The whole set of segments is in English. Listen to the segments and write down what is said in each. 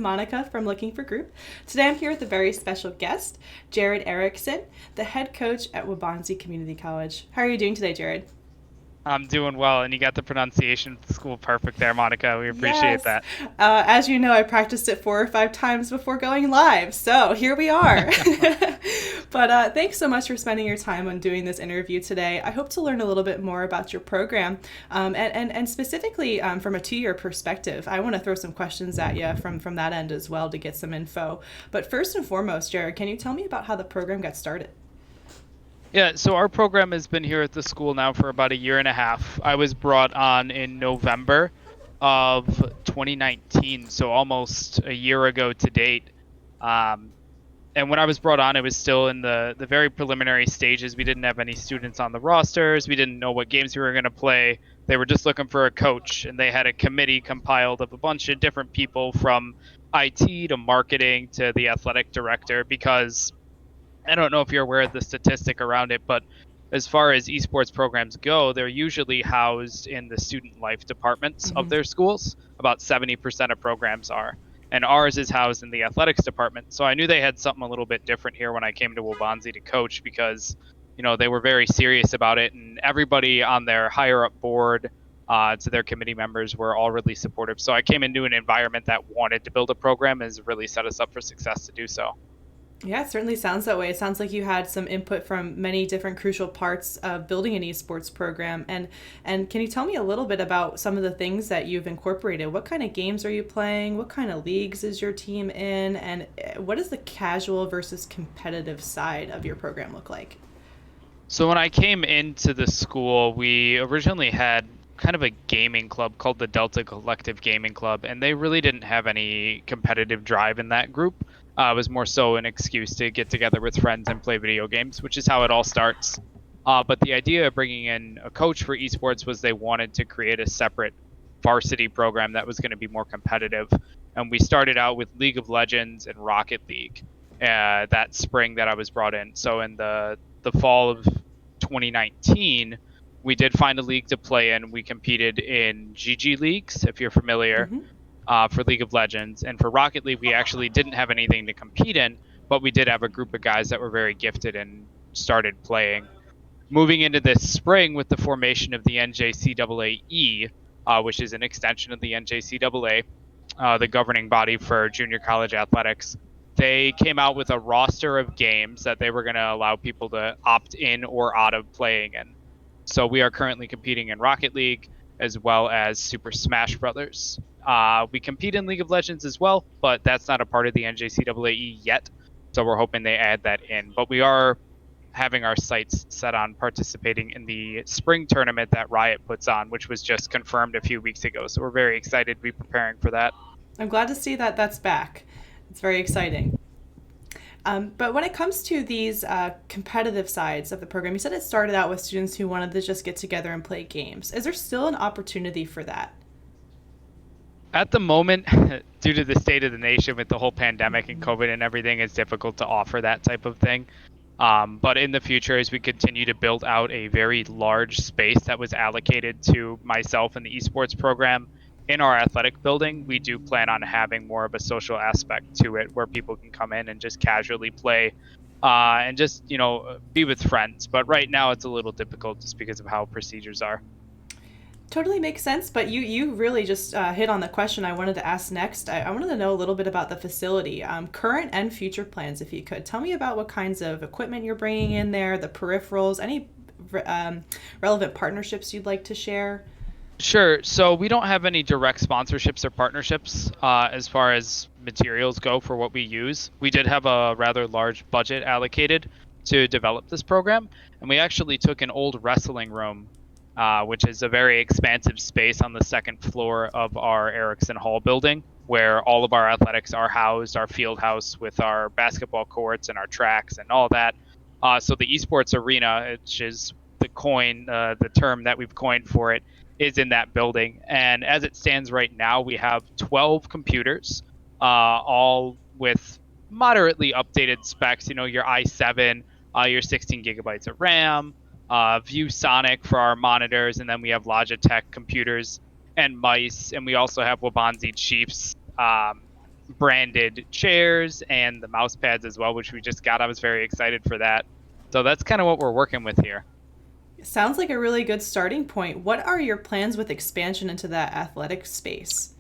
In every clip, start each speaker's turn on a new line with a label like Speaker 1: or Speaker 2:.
Speaker 1: Monica from Looking for Group. Today I'm here with a very special guest, Jarod Ericksen, the head coach at Waubonsee Community College. How are you doing today, Jarod?
Speaker 2: I'm doing well, and you got the pronunciation of the school perfect there, Monica. We appreciate
Speaker 1: Yes.
Speaker 2: that.
Speaker 1: As you know, I practiced it 4 or 5 times before going live, so here we are. But thanks so much for spending your time on doing this interview today. I hope to learn a little bit more about your program, and specifically from a 2-year perspective. I want to throw some questions at you from that end as well to get some info. But first and foremost, Jarod, can you tell me about how the program got started?
Speaker 2: Yeah, so our program has been here at the school now for about a year and a half. I was brought on in November of 2019, so almost a year ago to date. Um, and when I was brought on, it was still in the very preliminary stages. We didn't have any students on the rosters. We didn't know what games we were going to play. They were just looking for a coach, and they had a committee compiled of a bunch of different people from IT to marketing to the athletic director because I don't know if you're aware of the statistic around it, but as far as esports programs go, they're usually housed in the student life departments of
Speaker 1: Mm-hmm.
Speaker 2: their schools. About 70% of programs are. And ours is housed in the athletics department. So I knew they had something a little bit different here when I came to Waubonsee to coach because, they were very serious about it. And everybody on their higher up board to their committee members were all really supportive. So I came into an environment that wanted to build a program and has really set us up for success to do so.
Speaker 1: Yeah, it certainly sounds that way. It sounds like you had some input from many different crucial parts of building an esports program. And can you tell me a little bit about some of the things that you've incorporated? What kind of games are you playing? What kind of leagues is your team in? And what does the casual versus competitive side of your program look like?
Speaker 2: So when I came into the school, we originally had kind of a gaming club called the Delta Collective Gaming Club, and they really didn't have any competitive drive in that group. It was more so an excuse to get together with friends and play video games, which is how it all starts. But the idea of bringing in a coach for esports was they wanted to create a separate varsity program that was going to be more competitive. And we started out with League of Legends and Rocket League that spring that I was brought in. So in the fall of 2019, we did find a league to play in. We competed in GG leagues, if you're familiar,
Speaker 1: Mm-hmm.
Speaker 2: for League of Legends. And for Rocket League, we actually didn't have anything to compete in, but we did have a group of guys that were very gifted and started playing. Moving into this spring with the formation of the NJCAA, which is an extension of the NJCAA, the governing body for junior college athletics, they came out with a roster of games that they were going to allow people to opt in or out of playing in. So we are currently competing in Rocket League as well as Super Smash Brothers. We compete in League of Legends as well, but that's not a part of the NJCAA yet. So we're hoping they add that in. But we are having our sights set on participating in the spring tournament that Riot puts on, which was just confirmed a few weeks ago. So we're very excited to be preparing for that.
Speaker 1: I'm glad to see that that's back. It's very exciting. But when it comes to these competitive sides of the program, you said it started out with students who wanted to just get together and play games. Is there still an opportunity for that?
Speaker 2: At the moment, due to the state of the nation with the whole pandemic and COVID and everything, it's difficult to offer that type of thing. But in the future, as we continue to build out a very large space that was allocated to myself and the esports program in our athletic building, we do plan on having more of a social aspect to it where people can come in and just casually play and just, be with friends. But right now, it's a little difficult just because of how procedures are.
Speaker 1: Totally makes sense, but you really just hit on the question I wanted to ask next. I wanted to know a little bit about the facility, current and future plans, if you could. Tell me about what kinds of equipment you're bringing in there, the peripherals, any relevant partnerships you'd like to share.
Speaker 2: Sure. So we don't have any direct sponsorships or partnerships as far as materials go for what we use. We did have a rather large budget allocated to develop this program, and we actually took an old wrestling room, which is a very expansive space on the second floor of our Ericksen Hall building, where all of our athletics are housed, our field house with our basketball courts and our tracks and all that. So the esports arena, which is the term that we've coined for it, is in that building. And as it stands right now, we have 12 computers, all with moderately updated specs. Your i7, your 16 gigabytes of RAM, ViewSonic for our monitors, and then we have Logitech computers and mice, and we also have Waubonsee Chiefs branded chairs and the mouse pads as well, which we just got. I was very excited for that. So that's kind of what we're working with here.
Speaker 1: Sounds like a really good starting point. What are your plans with expansion into that athletic space?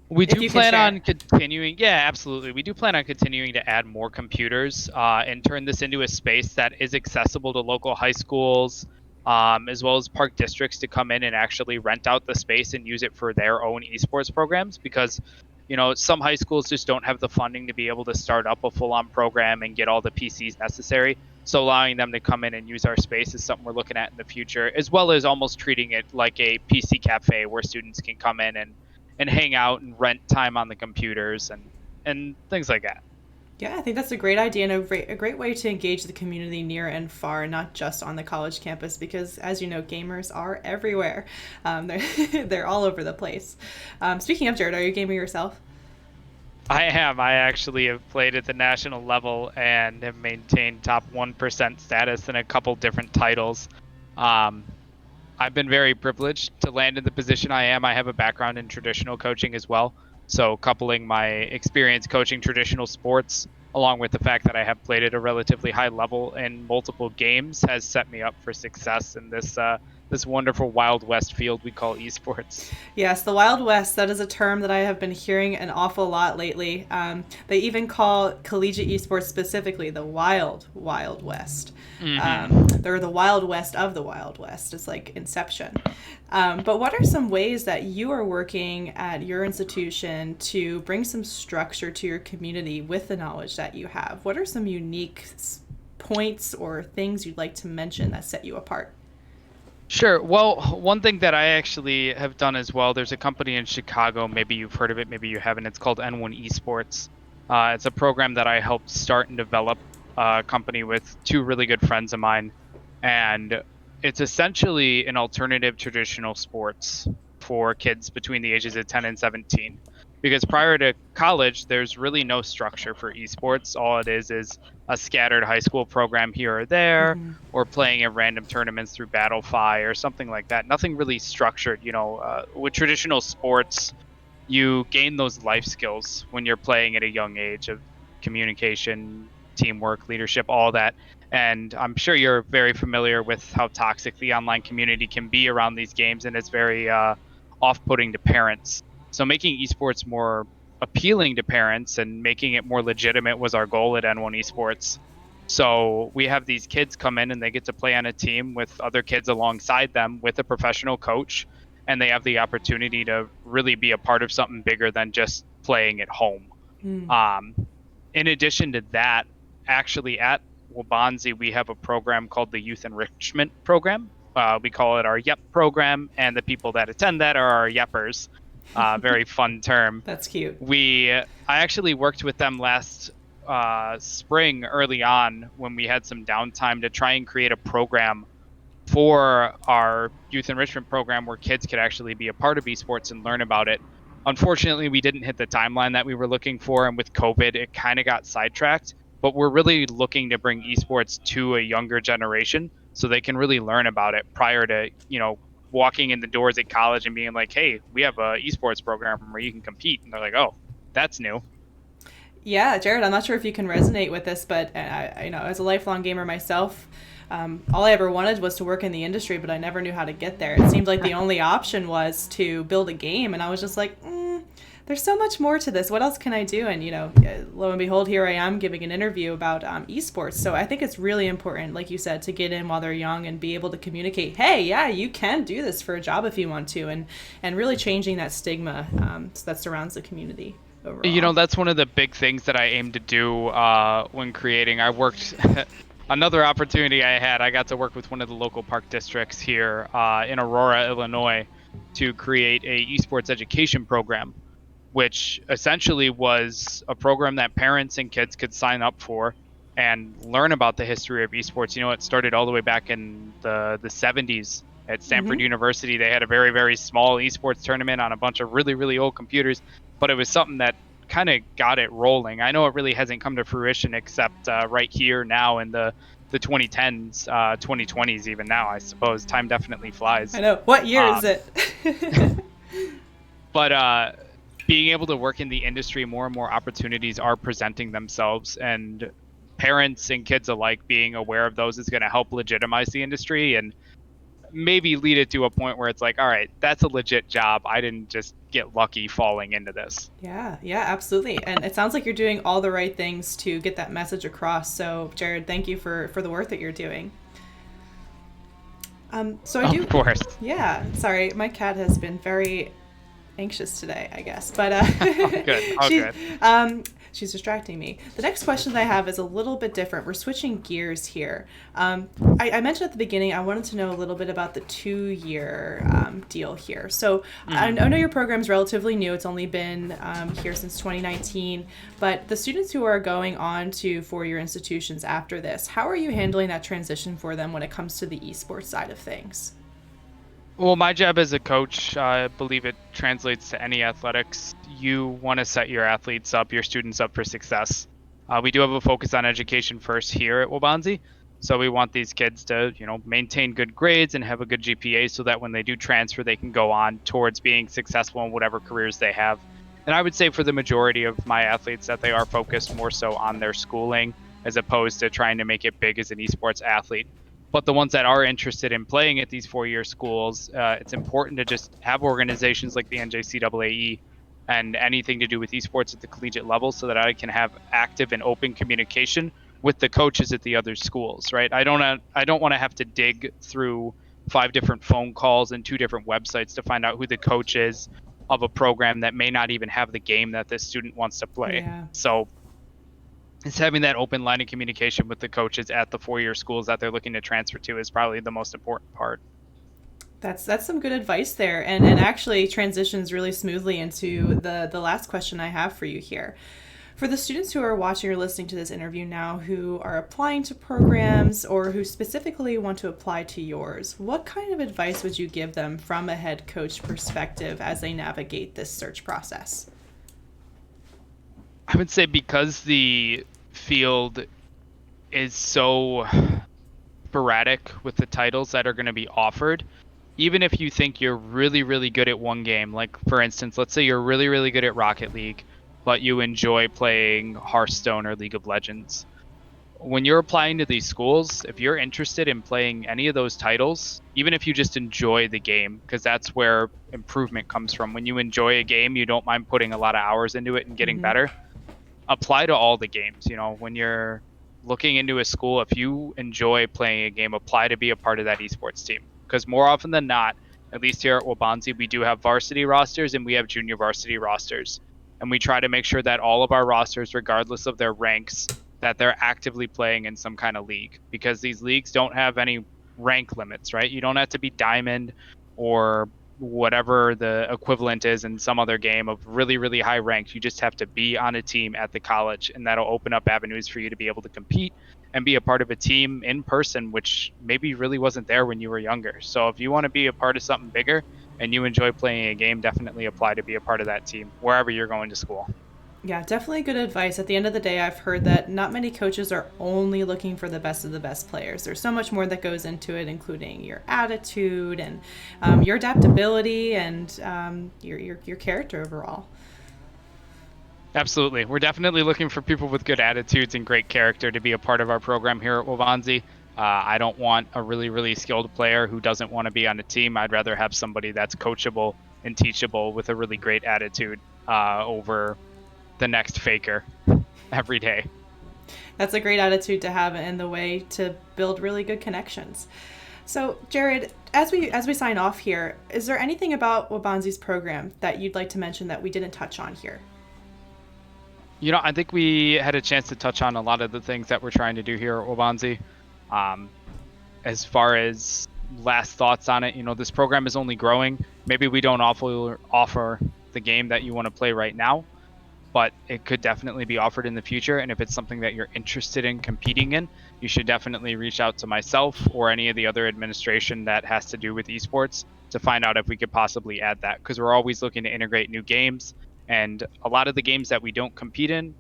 Speaker 2: We
Speaker 1: If
Speaker 2: do
Speaker 1: you can
Speaker 2: plan
Speaker 1: share.
Speaker 2: on continuing, yeah, absolutely. We do plan on continuing to add more computers and turn this into a space that is accessible to local high schools, as well as park districts to come in and actually rent out the space and use it for their own esports programs. Because, some high schools just don't have the funding to be able to start up a full-on program and get all the PCs necessary. So allowing them to come in and use our space is something we're looking at in the future, as well as almost treating it like a PC cafe where students can come in and hang out and rent time on the computers and things like that.
Speaker 1: Yeah, I think that's a great idea and a great way to engage the community near and far, not just on the college campus, because as you know, gamers are everywhere. They're all over the place. Speaking of Jared, are you gaming yourself?
Speaker 2: I am. I actually have played at the national level and have maintained top 1% status in a couple different titles. Um, I've been very privileged to land in the position I am. I have a background in traditional coaching as well. So, coupling my experience coaching traditional sports along with the fact that I have played at a relatively high level in multiple games has set me up for success in this wonderful Wild West field we call esports.
Speaker 1: Yes, the Wild West, that is a term that I have been hearing an awful lot lately. They even call collegiate esports specifically the Wild West. They're the Wild West of the Wild West. It's like Inception. But what are some ways that you are working at your institution to bring some structure to your community with the knowledge that you have? What are some unique points or things you'd like to mention that set you apart?
Speaker 2: Sure. Well, one thing that I actually have done as well, there's a company in Chicago, maybe you've heard of it, maybe you haven't. It's called N1 Esports. It's a program that I helped start and develop a company with two really good friends of mine. And it's essentially an alternative traditional sports for kids between the ages of 10 and 17. Because prior to college, there's really no structure for esports. All it is a scattered high school program here or there, or playing in random tournaments through Battlefy or something like that. Nothing really structured. With traditional sports, you gain those life skills when you're playing at a young age of communication, teamwork, leadership, all that. And I'm sure you're very familiar with how toxic the online community can be around these games, and it's very off-putting to parents. So making esports more appealing to parents and making it more legitimate was our goal at N1 Esports. So we have these kids come in and they get to play on a team with other kids alongside them with a professional coach, and they have the opportunity to really be a part of something bigger than just playing at home. Um, in addition to that, actually at Waubonsee, we have a program called the Youth Enrichment Program. We call it our YEP program, and the people that attend that are our YEPers. Very fun term.
Speaker 1: That's cute.
Speaker 2: I actually worked with them last spring early on when we had some downtime to try and create a program for our youth enrichment program where kids could actually be a part of esports and learn about it. Unfortunately, we didn't hit the timeline that we were looking for, and with COVID, it kind of got sidetracked. But we're really looking to bring esports to a younger generation so they can really learn about it prior to, walking in the doors at college and being like, hey, we have a esports program where you can compete. And they're like, oh, that's new.
Speaker 1: Yeah, Jared, I'm not sure if you can resonate with this, but as a lifelong gamer myself, all I ever wanted was to work in the industry, but I never knew how to get there. It seemed like the only option was to build a game, and I was just like, there's so much more to this. What else can I do? And, lo and behold, here I am giving an interview about esports. So I think it's really important, like you said, to get in while they're young and be able to communicate, hey, yeah, you can do this for a job if you want to, and really changing that stigma that surrounds the community overall.
Speaker 2: That's one of the big things that I aim to do when creating. I worked another opportunity I got to work with one of the local park districts here in Aurora, Illinois, to create a esports education program, which essentially was a program that parents and kids could sign up for and learn about the history of esports. It started all the way back in the 70s at Stanford University. They had a very, very small esports tournament on a bunch of really, really old computers, but it was something that kind of got it rolling. I know it really hasn't come to fruition except right here now in the 2010s, 2020s even now, I suppose. Time definitely flies.
Speaker 1: I know. What year is it?
Speaker 2: But being able to work in the industry, more and more opportunities are presenting themselves, and parents and kids alike being aware of those is going to help legitimize the industry and maybe lead it to a point where it's like, all right, that's a legit job. I didn't just get lucky falling into this.
Speaker 1: Yeah, yeah, absolutely. And it sounds like you're doing all the right things to get that message across. So, Jarod, thank you for the work that you're doing. So I do.
Speaker 2: Of course.
Speaker 1: Yeah, sorry, my cat has been very anxious today, I guess. But
Speaker 2: Good.
Speaker 1: She's distracting me. The next question that I have is a little bit different. We're switching gears here. I mentioned at the beginning I wanted to know a little bit about the 2-year deal here. So I know your program's relatively new. It's only been here since 2019. But the students who are going on to 4-year institutions after this, how are you handling that transition for them when it comes to the esports side of things?
Speaker 2: Well, my job as a coach, I believe it translates to any athletics. You want to set your athletes up, your students up for success. We do have a focus on education first here at Waubonsee. So we want these kids to, maintain good grades and have a good GPA so that when they do transfer, they can go on towards being successful in whatever careers they have. And I would say for the majority of my athletes that they are focused more so on their schooling as opposed to trying to make it big as an esports athlete. But the ones that are interested in playing at these 4-year schools, it's important to just have organizations like the NJCAA and anything to do with esports at the collegiate level so that I can have active and open communication with the coaches at the other schools, right? I don't want to have to dig through 5 different phone calls and 2 different websites to find out who the coach is of a program that may not even have the game that this student wants to play.
Speaker 1: Yeah.
Speaker 2: So it's having that open line of communication with the coaches at the 4-year schools that they're looking to transfer to is probably the most important part.
Speaker 1: That's some good advice there, and actually transitions really smoothly into the last question I have for you here. For the students who are watching or listening to this interview now who are applying to programs or who specifically want to apply to yours, what kind of advice would you give them from a head coach perspective as they navigate this search process?
Speaker 2: I would say because the field is so sporadic with the titles that are going to be offered, even if you think you're really, really good at one game, like for instance, let's say you're really, really good at Rocket League, but you enjoy playing Hearthstone or League of Legends. When you're applying to these schools, if you're interested in playing any of those titles, even if you just enjoy the game, because that's where improvement comes from. When you enjoy a game, you don't mind putting a lot of hours into it and getting better. Apply to all the games. When you're looking into a school, if you enjoy playing a game, apply to be a part of that esports team. Because more often than not, at least here at Waubonsee, we do have varsity rosters and we have junior varsity rosters. And we try to make sure that all of our rosters, regardless of their ranks, that they're actively playing in some kind of league. Because these leagues don't have any rank limits, right? You don't have to be diamond or whatever the equivalent is in some other game of really, really high ranks. You just have to be on a team at the college, and that'll open up avenues for you to be able to compete and be a part of a team in person, which maybe really wasn't there when you were younger. So if you want to be a part of something bigger and you enjoy playing a game, definitely apply to be a part of that team wherever you're going to school.
Speaker 1: Yeah, definitely good advice. At the end of the day, I've heard that not many coaches are only looking for the best of the best players. There's so much more that goes into it, including your attitude and your adaptability and your character overall.
Speaker 2: Absolutely. We're definitely looking for people with good attitudes and great character to be a part of our program here at Waubonsee. I don't want a really, really skilled player who doesn't want to be on a team. I'd rather have somebody that's coachable and teachable with a really great attitude over the next faker every day.
Speaker 1: That's a great attitude to have and the way to build really good connections. So, Jarod, as we sign off here, is there anything about Waubonsee's program that you'd like to mention that we didn't touch on here?
Speaker 2: I think we had a chance to touch on a lot of the things that we're trying to do here at Waubonsee. As far as last thoughts on it, this program is only growing. Maybe we don't offer the game that you want to play right now, but it could definitely be offered in the future. And if it's something that you're interested in competing in, you should definitely reach out to myself or any of the other administration that has to do with esports to find out if we could possibly add that, because we're always looking to integrate new games. And a lot of the games that we don't compete in,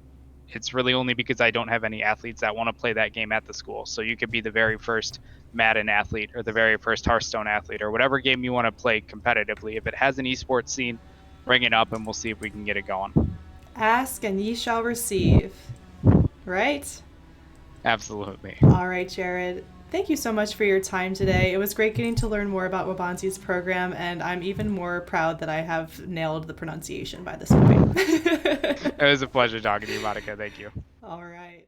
Speaker 2: it's really only because I don't have any athletes that want to play that game at the school. So you could be the very first Madden athlete or the very first Hearthstone athlete or whatever game you want to play competitively. If it has an esports scene, bring it up and we'll see if we can get it going.
Speaker 1: Ask and ye shall receive. Right?
Speaker 2: Absolutely.
Speaker 1: All right, Jarod. Thank you so much for your time today. It was great getting to learn more about Waubonsee's program, and I'm even more proud that I have nailed the pronunciation by this point.
Speaker 2: It was a pleasure talking to you, Monica. Thank you.
Speaker 1: All right.